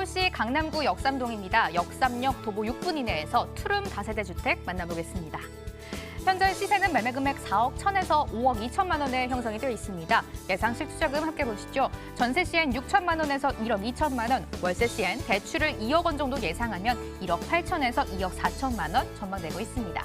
서울시 강남구 역삼동입니다. 역삼역 도보 6분 이내에서 투룸 다세대 주택 만나보겠습니다. 현재 시세는 매매 금액 4억 1천에서 5억 2천만 원에 형성이 되어 있습니다. 예상 실투자금 함께 보시죠. 전세 시엔 6천만 원에서 1억 2천만 원, 월세 시엔 대출을 2억 원 정도 예상하면 1억 8천에서 2억 4천만 원 전망되고 있습니다.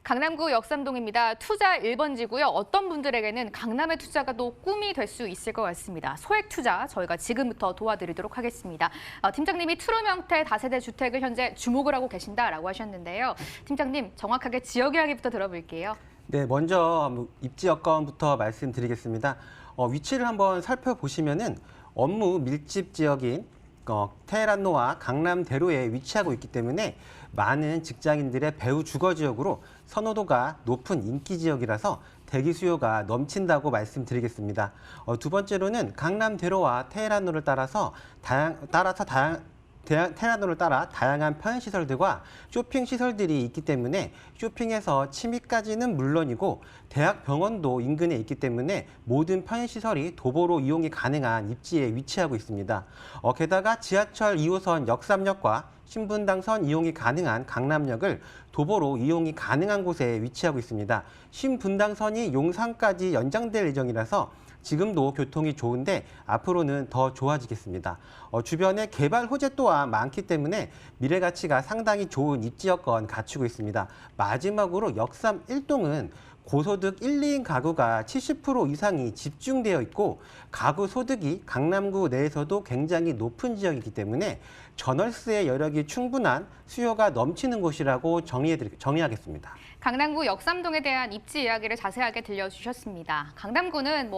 강남구 역삼동입니다. 투자 1번지고요. 어떤 분들에게는 강남의 투자가 또 꿈이 될 수 있을 것 같습니다. 소액 투자 저희가 지금부터 도와드리도록 하겠습니다. 팀장님이 투룸 형태 다세대 주택을 현재 주목을 하고 계신다라고 하셨는데요. 팀장님, 정확하게 지역 이야기부터 들어볼게요. 네, 먼저 입지 여건부터 말씀드리겠습니다. 위치를 한번 살펴보시면은 업무 밀집 지역인 테헤란로와 강남대로에 위치하고 있기 때문에 많은 직장인들의 배후 주거 지역으로 선호도가 높은 인기 지역이라서 대기 수요가 넘친다고 말씀드리겠습니다. 두 번째로는 강남대로와 테헤란로를 테헤란로를 따라 다양한 편의시설들과 쇼핑시설들이 있기 때문에 쇼핑에서 취미까지는 물론이고 대학 병원도 인근에 있기 때문에 모든 편의시설이 도보로 이용이 가능한 입지에 위치하고 있습니다. 게다가 지하철 2호선 역삼역과 신분당선 이용이 가능한 강남역을 도보로 이용이 가능한 곳에 위치하고 있습니다. 신분당선이 용산까지 연장될 예정이라서 지금도 교통이 좋은데 앞으로는 더 좋아지겠습니다. 주변에 개발 호재 또한 많기 때문에 미래 가치가 상당히 좋은 입지 여건 갖추고 있습니다. 마지막으로 역삼 1동은 고소득 1, 2인 가구가 70% 이상이 집중되어 있고 가구 소득이 강남구 내에서도 굉장히 높은 지역이기 때문에 전월세의 여력이 충분한 수요가 넘치는 곳이라고 정의하겠습니다. 강남구 역삼동에 대한 입지 이야기를 자세하게 들려주셨습니다. 강남구는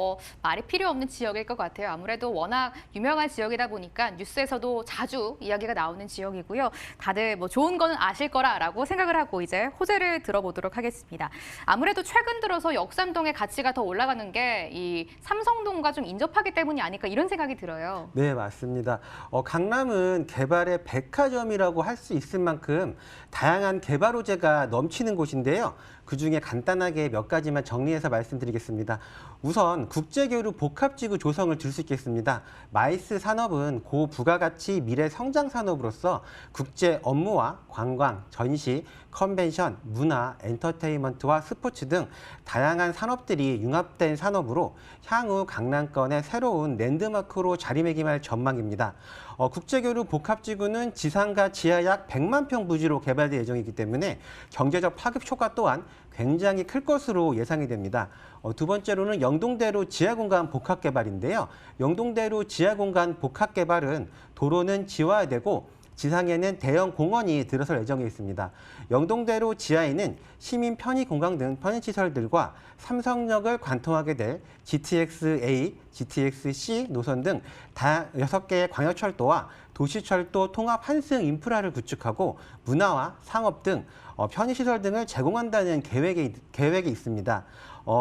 말이 필요 없는 지역일 것 같아요. 아무래도 워낙 유명한 지역이다 보니까 뉴스에서도 자주 이야기가 나오는 지역이고요. 다들 좋은 거는 아실 거라고 생각을 하고 이제 호재를 들어보도록 하겠습니다. 아무래도 최근 들어서 역삼동의 가치가 더 올라가는 게 이 삼성동과 좀 인접하기 때문이 아닐까 이런 생각이 들어요. 네, 맞습니다. 강남은 개발의 백화점이라고 할 수 있을 만큼 다양한 개발 호재가 넘치는 곳인데요. 그중에 간단하게 몇 가지만 정리해서 말씀드리겠습니다. 우선 국제교류 복합지구 조성을 들 수 있겠습니다. 마이스 산업은 고부가가치 미래 성장 산업으로서 국제 업무와 관광, 전시, 컨벤션, 문화, 엔터테인먼트와 스포츠 등 다양한 산업들이 융합된 산업으로 향후 강남권의 새로운 랜드마크로 자리매김할 전망입니다. 국제교류 복합지구는 지상과 지하 약 100만 평 부지로 개발될 예정이기 때문에 경제적 파급 효과 또한 굉장히 클 것으로 예상이 됩니다. 두 번째로는 영동대로 지하공간 복합개발인데요. 영동대로 지하공간 복합개발은 도로는 지화되고 지상에는 대형 공원이 들어설 예정에 있습니다. 영동대로 지하에는 시민 편의공간 등 편의시설들과 삼성역을 관통하게 될 GTX-A, GTX-C 노선 등 6개의 광역철도와 도시철도 통합 환승 인프라를 구축하고 문화와 상업 등 편의시설 등을 제공한다는 계획이 있습니다.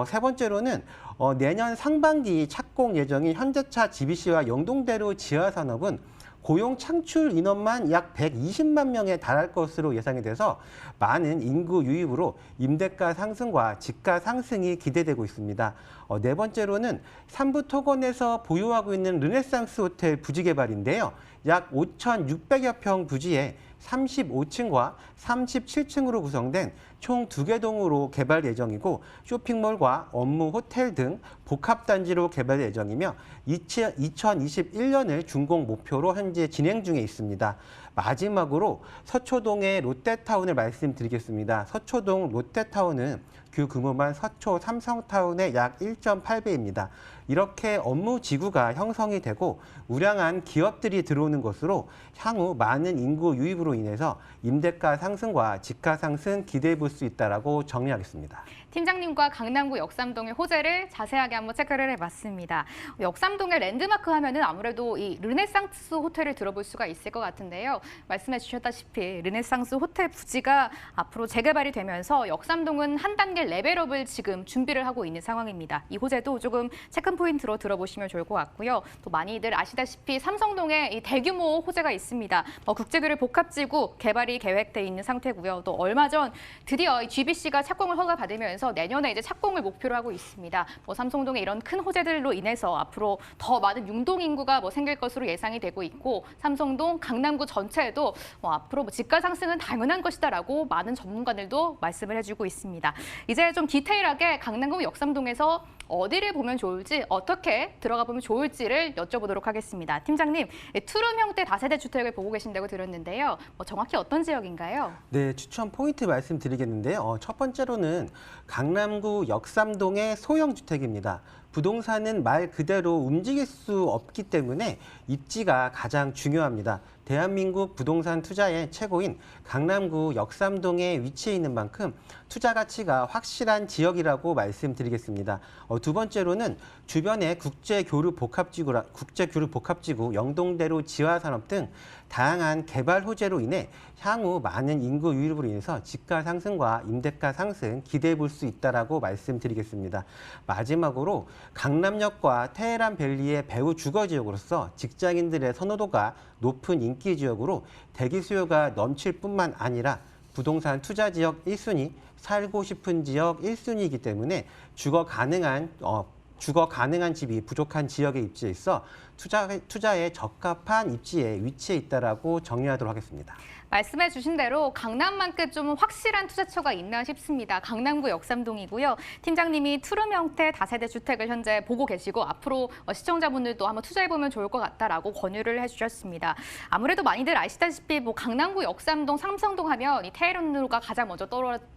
세 번째로는 내년 상반기 착공 예정인 현대차 GBC와 영동대로 지하산업은 고용 창출 인원만 약 120만 명에 달할 것으로 예상이 돼서 많은 인구 유입으로 임대가 상승과 집가 상승이 기대되고 있습니다. 네 번째로는 삼부토건에서 보유하고 있는 르네상스 호텔 부지 개발인데요. 약 5,600여 평 부지에 35층과 37층으로 구성된 총 2개 동으로 개발 예정이고 쇼핑몰과 업무 호텔 등 복합단지로 개발 예정이며 2021년을 준공 목표로 현재 진행 중에 있습니다. 마지막으로 서초동의 롯데타운을 말씀드리겠습니다. 서초동 롯데타운은 규모만 서초 삼성타운의 약 1.8배입니다. 이렇게 업무 지구가 형성이 되고 우량한 기업들이 들어오는 것으로 향후 많은 인구 유입으로 인해서 임대가 상승과 집가 상승 기대해 볼 수 있다라고 정리하겠습니다. 팀장님과 강남구 역삼동의 호재를 자세하게 한번 체크를 해봤습니다. 역삼동의 랜드마크 하면은 아무래도 이 르네상스 호텔을 들어볼 수가 있을 것 같은데요. 말씀해 주셨다시피 르네상스 호텔 부지가 앞으로 재개발이 되면서 역삼동은 한 단계 단계 레벨업을 지금 준비를 하고 있는 상황입니다. 이 호재도 조금 체크 포인트로 들어보시면 좋을 것 같고요. 또 많이들 아시다시피 삼성동에 이 대규모 호재가 있습니다. 국제교류 복합지구 개발이 계획돼 있는 상태고요. 또 얼마 전 드디어 GBC가 착공을 허가받으면서 내년에 이제 착공을 목표로 하고 있습니다. 삼성동의 이런 큰 호재들로 인해서 앞으로 더 많은 융동 인구가 생길 것으로 예상이 되고 있고 삼성동, 강남구 전체에도 앞으로 집가 상승은 당연한 것이다라고 많은 전문가들도 말씀을 해주고 있습니다. 이제 좀 디테일하게 강남구 역삼동에서 어디를 보면 좋을지, 어떻게 들어가 보면 좋을지를 여쭤보도록 하겠습니다. 팀장님, 투룸 형태 다세대 주택을 보고 계신다고 들었는데요. 정확히 어떤 지역인가요? 네, 추천 포인트 말씀드리겠는데요. 첫 번째로는 강남구 역삼동의 소형 주택입니다. 부동산은 말 그대로 움직일 수 없기 때문에 입지가 가장 중요합니다. 대한민국 부동산 투자의 최고인 강남구 역삼동에 위치해 있는 만큼 투자 가치가 확실한 지역이라고 말씀드리겠습니다. 두 번째로는 주변에 국제교류 복합지구, 영동대로 지하산업 등 다양한 개발 호재로 인해 향후 많은 인구 유입으로 인해서 집가 상승과 임대가 상승 기대해 볼 수 있다라고 말씀드리겠습니다. 마지막으로 강남역과 테헤란밸리의 배후 주거 지역으로서 직장인들의 선호도가 높은 인기 지역으로 대기 수요가 넘칠 뿐만 아니라 부동산 투자 지역 1순위, 살고 싶은 지역 1순위이기 때문에 주거 가능한 집이 부족한 지역에 입지해 있어 투자에 적합한 입지에 위치해 있다라고 정리하도록 하겠습니다. 말씀해 주신 대로 강남만큼 좀 확실한 투자처가 있나 싶습니다. 강남구 역삼동이고요. 팀장님이 투룸 형태 다세대 주택을 현재 보고 계시고 앞으로 시청자분들도 한번 투자해보면 좋을 것 같다라고 권유를 해주셨습니다. 아무래도 많이들 아시다시피 강남구 역삼동, 삼성동 하면 이 테헤란로가 가장 먼저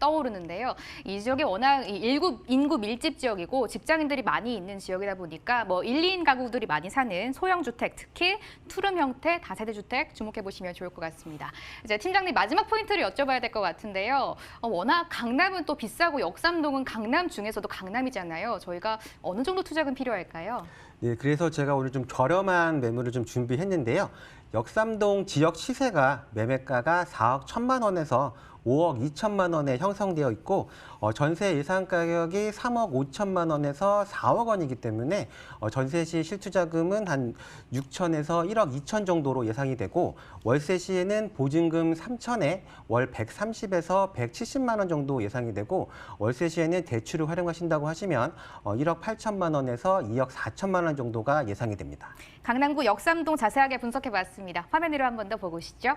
떠오르는데요. 이 지역이 워낙 인구 밀집 지역이고 직장인들이 많이 있는 지역이다 보니까 1, 2인 가구들이 많이 사는 소형 주택, 특히 투룸 형태 다세대 주택 주목해 보시면 좋을 것 같습니다. 이제 팀장님 마지막 포인트를 여쭤봐야 될 것 같은데요. 워낙 강남은 또 비싸고 역삼동은 강남 중에서도 강남이잖아요. 저희가 어느 정도 투자금 필요할까요? 네, 그래서 제가 오늘 좀 저렴한 매물을 좀 준비했는데요. 역삼동 지역 시세가 매매가가 4억 1천만 원에서 5억 2천만 원에 형성되어 있고 전세 예상 가격이 3억 5천만 원에서 4억 원이기 때문에 전세 시 실투자금은 한 6천에서 1억 2천 정도로 예상이 되고 월세 시에는 보증금 3천에 월 130에서 170만 원 정도 예상이 되고 월세 시에는 대출을 활용하신다고 하시면 1억 8천만 원에서 2억 4천만 원 정도가 예상이 됩니다. 강남구 역삼동 자세하게 분석해봤습니다. 화면 위로 한 번 더 보고 오시죠.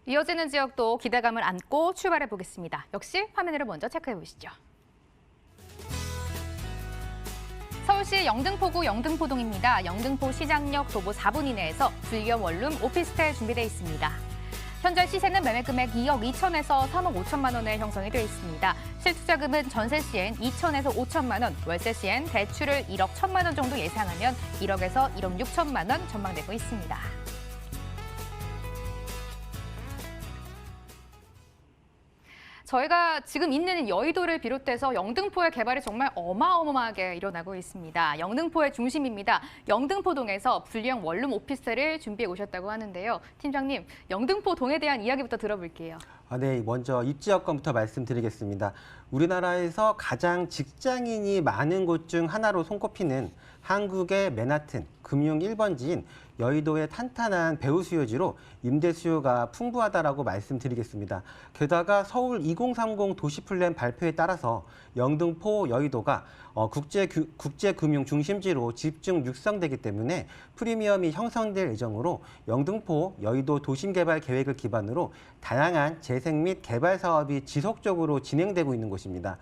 이어지는 지역도 기대감을 안고 출발해 보겠습니다. 역시 화면으로 먼저 체크해 보시죠. 서울시 영등포구 영등포동입니다. 영등포 시장역 도보 4분 이내에서 불리형 원룸 오피스텔 준비되어 있습니다. 현재 시세는 매매 금액 2억 2천에서 3억 5천만 원에 형성이 되어 있습니다. 실투자금은 전세 시엔 2천에서 5천만 원, 월세 시엔 대출을 1억 1천만 원 정도 예상하면 1억에서 1억 6천만 원 전망되고 있습니다. 저희가 지금 있는 여의도를 비롯해서 영등포의 개발이 정말 어마어마하게 일어나고 있습니다. 영등포의 중심입니다. 영등포동에서 불리형 원룸 오피스텔을 준비해 오셨다고 하는데요. 팀장님, 영등포동에 대한 이야기부터 들어볼게요. 네, 먼저 입지 여건부터 말씀드리겠습니다. 우리나라에서 가장 직장인이 많은 곳 중 하나로 손꼽히는 한국의 맨하튼, 금융 1번지인 여의도의 탄탄한 배후 수요지로 임대 수요가 풍부하다라고 말씀드리겠습니다. 게다가 서울 2030 도시플랜 발표에 따라서 영등포, 여의도가 국제금융 중심지로 집중 육성되기 때문에 프리미엄이 형성될 예정으로 영등포, 여의도 도심개발 계획을 기반으로 다양한 재생 및 개발 사업이 지속적으로 진행되고 있는 곳입니다.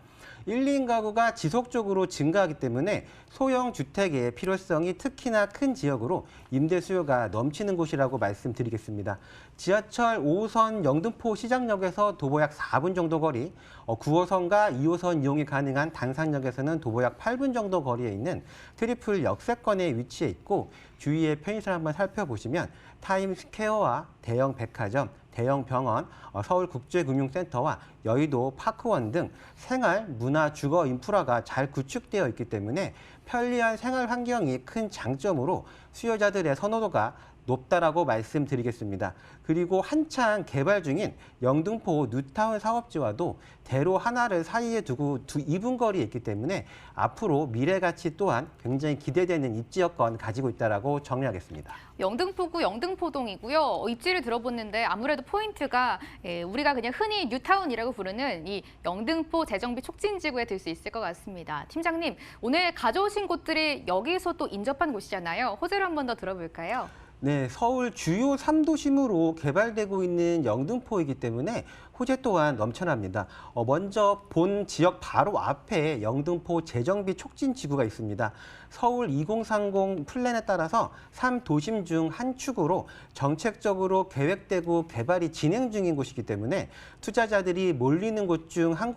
1, 2인 가구가 지속적으로 증가하기 때문에 소형 주택의 필요성이 특히나 큰 지역으로 임대 수요가 넘치는 곳이라고 말씀드리겠습니다. 지하철 5호선 영등포 시장역에서 도보 약 4분 정도 거리, 9호선과 2호선 이용이 가능한 당산역에서는 도보 약 8분 정도 거리에 있는 트리플 역세권에 위치해 있고 주위의 편의시설 한번 살펴보시면 타임스퀘어와 대형 백화점, 대형 병원, 서울국제금융센터와 여의도 파크원 등 생활, 문화, 주거 인프라가 잘 구축되어 있기 때문에 편리한 생활 환경이 큰 장점으로 수요자들의 선호도가 높다라고 말씀드리겠습니다. 그리고 한창 개발 중인 영등포 뉴타운 사업지와도 대로 하나를 사이에 두고 2분 거리에 있기 때문에 앞으로 미래 가치 또한 굉장히 기대되는 입지 여건 가지고 있다라고 정리하겠습니다. 영등포구 영등포동이고요. 입지를 들어봤는데 아무래도 포인트가 우리가 그냥 흔히 뉴타운이라고 부르는 이 영등포 재정비 촉진지구에 들 수 있을 것 같습니다. 팀장님, 오늘 가져오신 곳들이 여기서 또 인접한 곳이잖아요. 호재를 한 번 더 들어볼까요? 네, 서울 주요 3도심으로 개발되고 있는 영등포이기 때문에 호재 또한 넘쳐납니다. 먼저 본 지역 바로 앞에 영등포 재정비 촉진 지구가 있습니다. 서울 2030 플랜에 따라서 3도심 중 한 축으로 정책적으로 계획되고 개발이 진행 중인 곳이기 때문에 투자자들이 몰리는 곳 중 한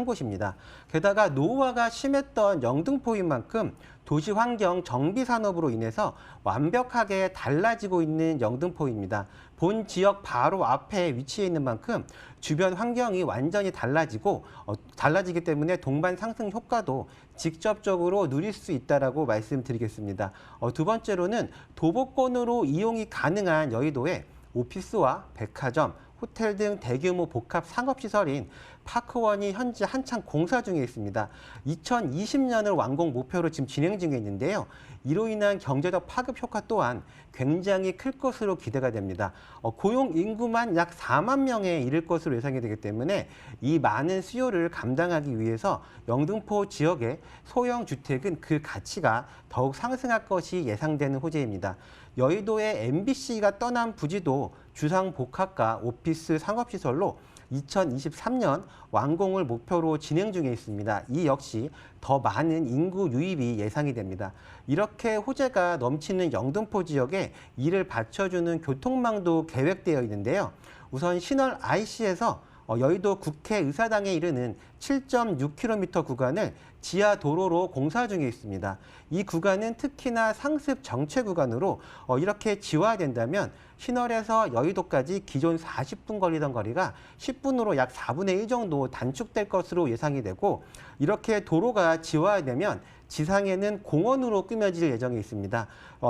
곳입니다. 게다가 노후화가 심했던 영등포인 만큼 도시 환경 정비 산업으로 인해서 완벽하게 달라지고 있는 영등포입니다. 본 지역 바로 앞에 위치해 있는 만큼 주변 환경이 완전히 달라지기 때문에 동반 상승 효과도 직접적으로 누릴 수 있다라고 말씀드리겠습니다. 두 번째로는 도보권으로 이용이 가능한 여의도에 오피스와 백화점, 호텔 등 대규모 복합 상업시설인 파크원이 현재 한창 공사 중에 있습니다. 2020년을 완공 목표로 지금 진행 중에 있는데요. 이로 인한 경제적 파급 효과 또한 굉장히 클 것으로 기대가 됩니다. 고용 인구만 약 4만 명에 이를 것으로 예상이 되기 때문에 이 많은 수요를 감당하기 위해서 영등포 지역의 소형 주택은 그 가치가 더욱 상승할 것이 예상되는 호재입니다. 여의도의 MBC가 떠난 부지도 주상복합과 오피스 상업시설로 2023년 완공을 목표로 진행 중에 있습니다. 이 역시 더 많은 인구 유입이 예상이 됩니다. 이렇게 호재가 넘치는 영등포 지역에 이를 받쳐주는 교통망도 계획되어 있는데요. 우선 신월 IC에서 여의도 국회의사당에 이르는 7.6km 구간을 지하 도로로 공사 중에 있습니다. 이 구간은 특히나 상습 정체 구간으로 이렇게 지화된다면 신월에서 여의도까지 기존 40분 걸리던 거리가 10분으로 약 4분의 1 정도 단축될 것으로 예상이 되고 이렇게 도로가 지화되면 지상에는 공원으로 꾸며질 예정이 있습니다.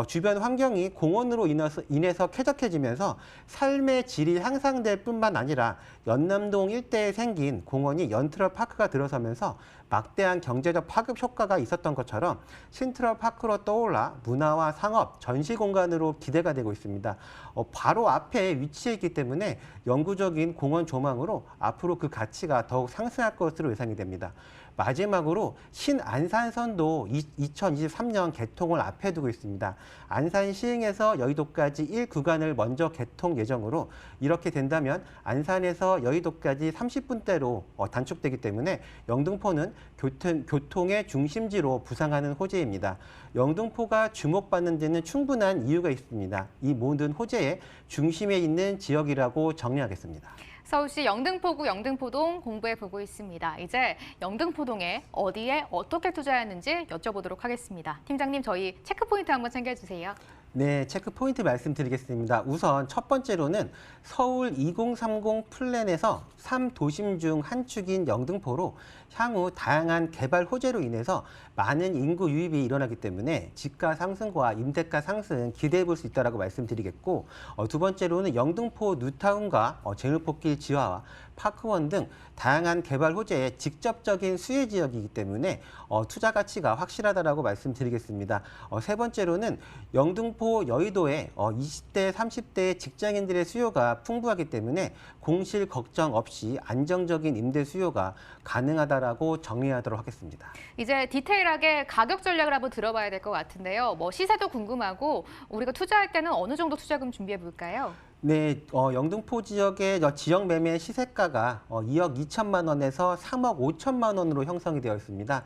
주변 환경이 공원으로 인해서 쾌적해지면서 삶의 질이 향상될 뿐만 아니라 연남동 일대에 생긴 공원이 연트럴파크가 들어서면서 막대한 경제적 파급 효과가 있었던 것처럼 신트럴파크로 떠올라 문화와 상업, 전시 공간으로 기대가 되고 있습니다. 바로 앞에 위치해 있기 때문에 영구적인 공원 조망으로 앞으로 그 가치가 더욱 상승할 것으로 예상이 됩니다. 마지막으로 신안산선도 2023년 개통을 앞에 두고 있습니다. 안산 시흥에서 여의도까지 1구간을 먼저 개통 예정으로 이렇게 된다면 안산에서 여의도까지 30분대로 단축되기 때문에 영등포는 교통의 중심지로 부상하는 호재입니다. 영등포가 주목받는 데는 충분한 이유가 있습니다. 이 모든 호재의 중심에 있는 지역이라고 정리하겠습니다. 서울시 영등포구 영등포동 공부해보고 있습니다. 이제 영등포동에 어디에 어떻게 투자했는지 여쭤보도록 하겠습니다. 팀장님, 저희 체크포인트 한번 챙겨주세요. 네, 체크 포인트 말씀드리겠습니다. 우선 첫 번째로는 서울 2030 플랜에서 3도심 중 한 축인 영등포로 향후 다양한 개발 호재로 인해서 많은 인구 유입이 일어나기 때문에 집가 상승과 임대가 상승 기대해 볼 수 있다고 말씀드리겠고 두 번째로는 영등포 뉴타운과 제누포길 지하와 파크원 등 다양한 개발 호재의 직접적인 수혜 지역이기 때문에 투자 가치가 확실하다고 말씀드리겠습니다. 세 번째로는 영등포 여의도에 20대, 30대 직장인들의 수요가 풍부하기 때문에 공실 걱정 없이 안정적인 임대 수요가 가능하다라고 정리하도록 하겠습니다. 이제 디테일하게 가격 전략을 한번 들어봐야 될 것 같은데요. 시세도 궁금하고 우리가 투자할 때는 어느 정도 투자금 준비해 볼까요? 네, 영등포 지역의 지역 매매 시세가가 2억 2천만 원에서 3억 5천만 원으로 형성이 되어 있습니다.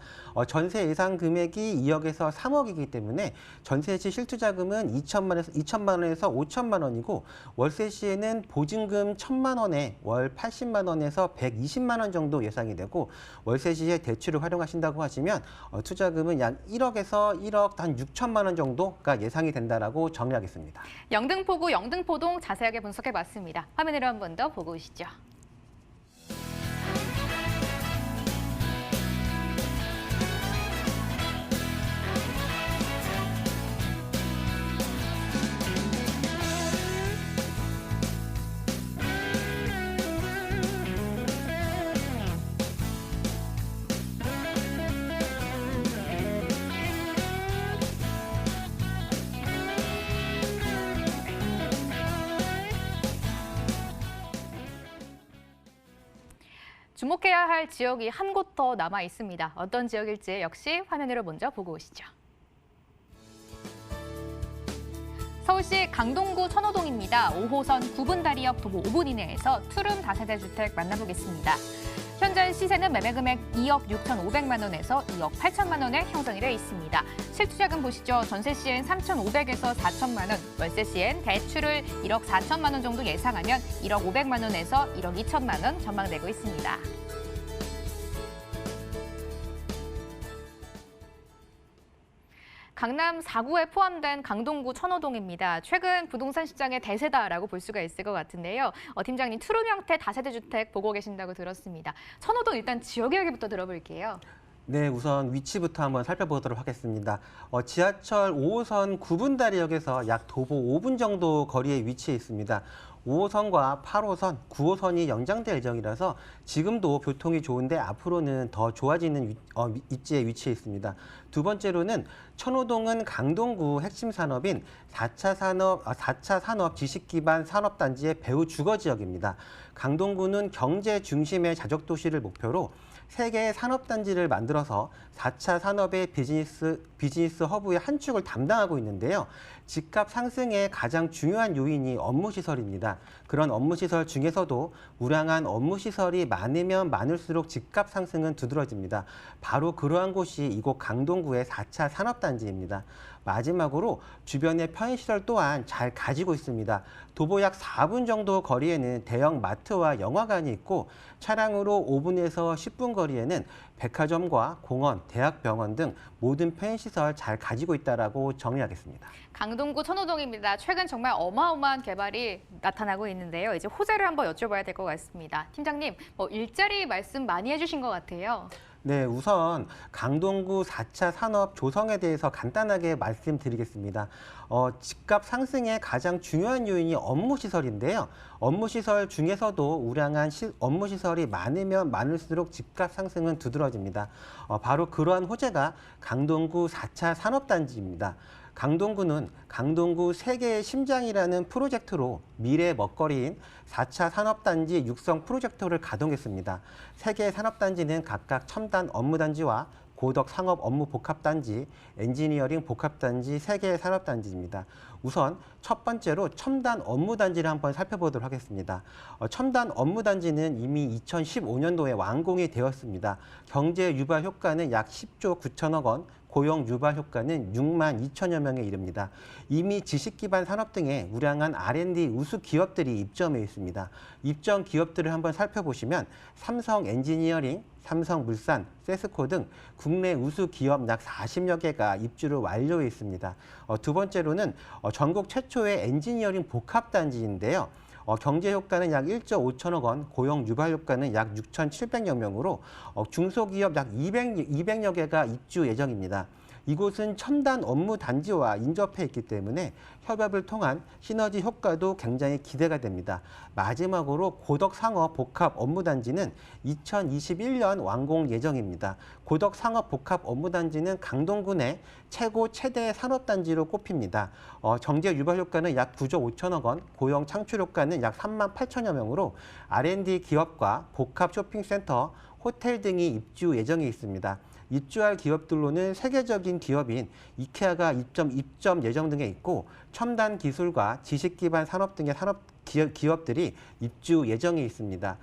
전세 예상 금액이 2억에서 3억이기 때문에 전세 시 실투자금은 2천만 원에서 5천만 원이고 월세 시에는 보증금 1천만 원에 월 80만 원에서 120만 원 정도 예상이 되고 월세 시에 대출을 활용하신다고 하시면 투자금은 약 1억에서 1억 한 6천만 원 정도가 예상이 된다라고 정리하겠습니다. 영등포구 영등포동 자세하게 분석해봤습니다. 화면으로 한 번 더 보고 오시죠. 주목해야 할 지역이 한 곳 더 남아 있습니다. 어떤 지역일지 역시 화면으로 먼저 보고 오시죠. 서울시 강동구 천호동입니다. 5호선 9분다리역 도보 5분 이내에서 투룸 다세대 주택 만나보겠습니다. 현재 시세는 매매금액 2억 6,500만 원에서 2억 8천만 원에 형성이 되어 있습니다. 실투자금 보시죠. 전세 시엔 3,500에서 4천만 원, 월세 시엔 대출을 1억 4천만 원 정도 예상하면 1억 500만 원에서 1억 2천만 원 전망되고 있습니다. 강남 4구에 포함된 강동구 천호동입니다. 최근 부동산 시장의 대세다라고 볼 수가 있을 것 같은데요. 팀장님, 투룸 형태 다세대 주택 보고 계신다고 들었습니다. 천호동 일단 지역 이야기부터 들어볼게요. 네, 우선 위치부터 한번 살펴보도록 하겠습니다. 지하철 5호선 9분다리역에서 약 도보 5분 정도 거리에 위치해 있습니다. 5호선과 8호선, 9호선이 연장될 예정이라서 지금도 교통이 좋은데 앞으로는 더 좋아지는 입지에 위치해 있습니다. 두 번째로는 천호동은 강동구 핵심 산업인 4차 산업 지식기반 산업단지의 배후 주거 지역입니다. 강동구는 경제 중심의 자적도시를 목표로 3개의 산업단지를 만들어서 4차 산업의 비즈니스 허브의 한 축을 담당하고 있는데요. 집값 상승의 가장 중요한 요인이 업무시설입니다. 그런 업무시설 중에서도 우량한 업무시설이 많으면 많을수록 집값 상승은 두드러집니다. 바로 그러한 곳이 이곳 강동구의 4차 산업단지입니다. 마지막으로 주변의 편의시설 또한 잘 가지고 있습니다. 도보 약 4분 정도 거리에는 대형 마트와 영화관이 있고 차량으로 5분에서 10분 거리에는 백화점과 공원, 대학병원 등 모든 편의시설 잘 가지고 있다라고 정리하겠습니다. 강동구 천호동입니다. 최근 정말 어마어마한 개발이 나타나고 있는데요. 이제 호재를 한번 여쭤봐야 될 것 같습니다. 팀장님, 일자리 말씀 많이 해주신 것 같아요. 네, 우선 강동구 4차 산업 조성에 대해서 간단하게 말씀드리겠습니다. 집값 상승의 가장 중요한 요인이 업무시설인데요. 업무시설 중에서도 우량한 업무시설이 많으면 많을수록 집값 상승은 두드러집니다. 바로 그러한 호재가 강동구 4차 산업단지입니다. 강동구는 강동구 세계의 심장이라는 프로젝트로 미래 먹거리인 4차 산업단지 육성 프로젝트를 가동했습니다. 세 개의 산업단지는 각각 첨단 업무단지와 고덕 상업 업무 복합단지, 엔지니어링 복합단지 3개의 산업단지입니다. 우선 첫 번째로 첨단 업무단지를 한번 살펴보도록 하겠습니다. 첨단 업무단지는 이미 2015년도에 완공이 되었습니다. 경제 유발 효과는 약 10조 9천억 원, 고용 유발 효과는 6만 2천여 명에 이릅니다. 이미 지식기반 산업 등의 우량한 R&D 우수 기업들이 입점해 있습니다. 입점 기업들을 한번 살펴보시면 삼성 엔지니어링, 삼성물산, 세스코 등 국내 우수 기업 약 40여 개가 입주를 완료해 있습니다. 두 번째로는 전국 최초의 엔지니어링 복합단지인데요. 경제 효과는 약 1조 5천억 원, 고용 유발 효과는 약 6,700여 명으로 중소기업 약 200여 개가 입주 예정입니다. 이곳은 첨단 업무 단지와 인접해 있기 때문에 협업을 통한 시너지 효과도 굉장히 기대가 됩니다. 마지막으로 고덕 상업 복합 업무 단지는 2021년 완공 예정입니다. 고덕 상업 복합 업무 단지는 강동구 내 최대 산업단지로 꼽힙니다. 경제 유발 효과는 약 9조 5천억 원, 고용 창출 효과는 약 3만 8천여 명으로 R&D 기업과 복합 쇼핑센터, 호텔 등이 입주 예정에 있습니다. 입주할 기업들로는 세계적인 기업인 이케아가 입점 예정 등에 있고 첨단 기술과 지식 기반 산업 등의 산업 기업들이 입주 예정에 있습니다.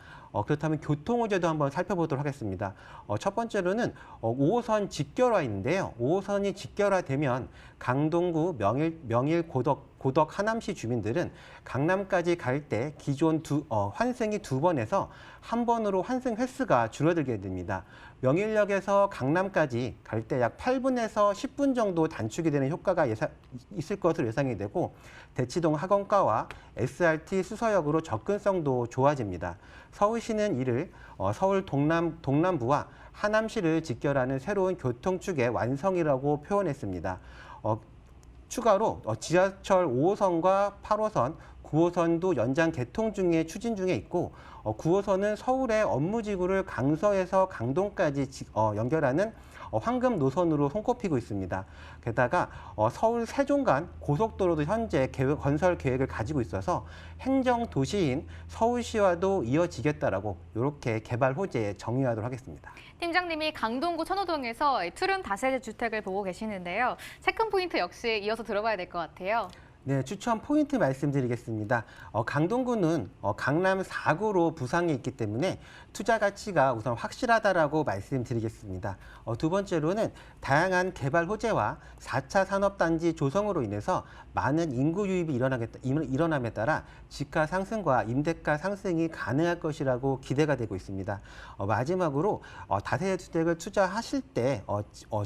그렇다면 교통호재도 한번 살펴보도록 하겠습니다. 첫 번째로는 5호선 직결화인데요. 5호선이 직결화되면 강동구 명일 고덕 하남시 주민들은 강남까지 갈 때 기존 환승이 2번에서 1번으로 환승 횟수가 줄어들게 됩니다. 명일역에서 강남까지 갈 때 약 8분에서 10분 정도 단축이 되는 효과가 있을 것으로 예상이 되고 대치동 학원가와 SRT 수서역으로 접근성도 좋아집니다. 서울시는 이를 서울 동남부와 하남시를 직결하는 새로운 교통축의 완성이라고 표현했습니다. 추가로 지하철 5호선과 8호선, 9호선도 연장 개통 중에 추진 중에 있고 9호선은 서울의 업무지구를 강서에서 강동까지 연결하는 황금 노선으로 손꼽히고 있습니다. 게다가 서울 세종 간 고속도로도 현재 건설 계획을 가지고 있어서 행정도시인 서울시와도 이어지겠다라고 이렇게 개발 호재에 정리하도록 하겠습니다. 팀장님이 강동구 천호동에서 투룸 다세대 주택을 보고 계시는데요. 체크 포인트 역시 이어서 들어봐야 될 것 같아요. 네, 추천 포인트 말씀드리겠습니다. 강동구는 강남 4구로 부상해 있기 때문에 투자 가치가 우선 확실하다라고 말씀드리겠습니다. 두 번째로는 다양한 개발 호재와 4차 산업단지 조성으로 인해서 많은 인구 유입이 일어남에 따라 집가 상승과 임대가 상승이 가능할 것이라고 기대가 되고 있습니다. 마지막으로 다세대 주택을 투자하실 때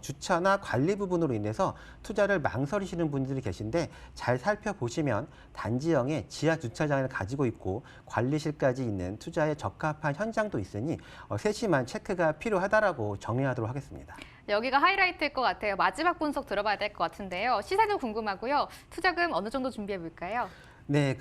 주차나 관리 부분으로 인해서 투자를 망설이시는 분들이 계신데 잘 살펴보시면 단지형의 지하 주차장을 가지고 있고 관리실까지 있는 투자에 적합한 현장도 있으니 세심한 체크가 필요하다라고 정리하도록 하겠습니다. 여기가 하이라이트일 것 같아요. 마지막 분석 들어봐야 될 것 같은데요. 시세도 궁금하고요. 투자금 어느 정도 준비해 볼까요? 네,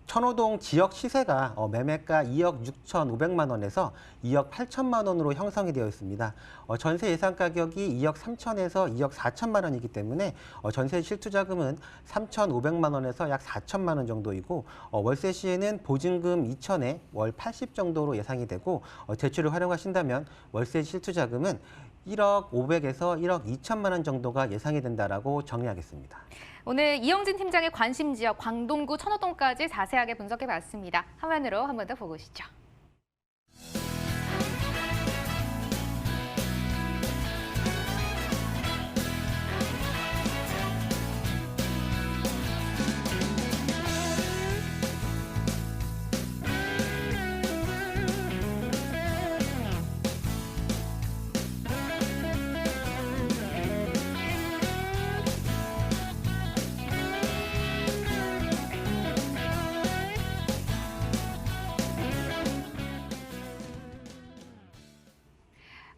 천호동 지역 시세가 매매가 2억 6,500만 원에서 2억 8천만 원으로 형성이 되어 있습니다. 전세 예상 가격이 2억 3천에서 2억 4천만 원이기 때문에 전세 실투자금은 3,500만 원에서 약 4천만 원 정도이고 월세 시에는 보증금 2천에 월 80 정도로 예상이 되고 대출을 활용하신다면 월세 실투자금은 1억 500에서 1억 2천만 원 정도가 예상이 된다라고 정리하겠습니다. 오늘 이영진 팀장의 관심 지역 광동구 천호동까지 자세하게 분석해 봤습니다. 화면으로 한 번 더 보고 오시죠.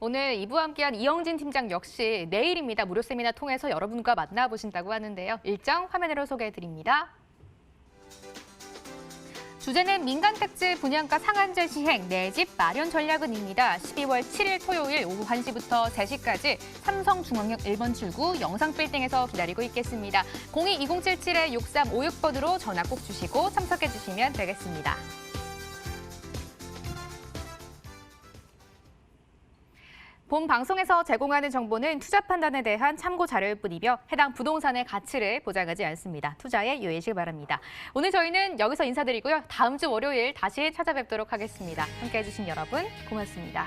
오늘 2부 함께한 이영진 팀장 역시 내일입니다. 무료 세미나 통해서 여러분과 만나보신다고 하는데요. 일정 화면으로 소개해드립니다. 주제는 민간택지 분양가 상한제 시행, 내 집 마련 전략은입니다. 12월 7일 토요일 오후 1시부터 3시까지 삼성중앙역 1번 출구 영상빌딩에서 기다리고 있겠습니다. 02-2077-6356번으로 전화 꼭 주시고 참석해 주시면 되겠습니다. 본 방송에서 제공하는 정보는 투자 판단에 대한 참고 자료일 뿐이며 해당 부동산의 가치를 보장하지 않습니다. 투자에 유의하시기 바랍니다. 오늘 저희는 여기서 인사드리고요. 다음 주 월요일 다시 찾아뵙도록 하겠습니다. 함께해 주신 여러분 고맙습니다.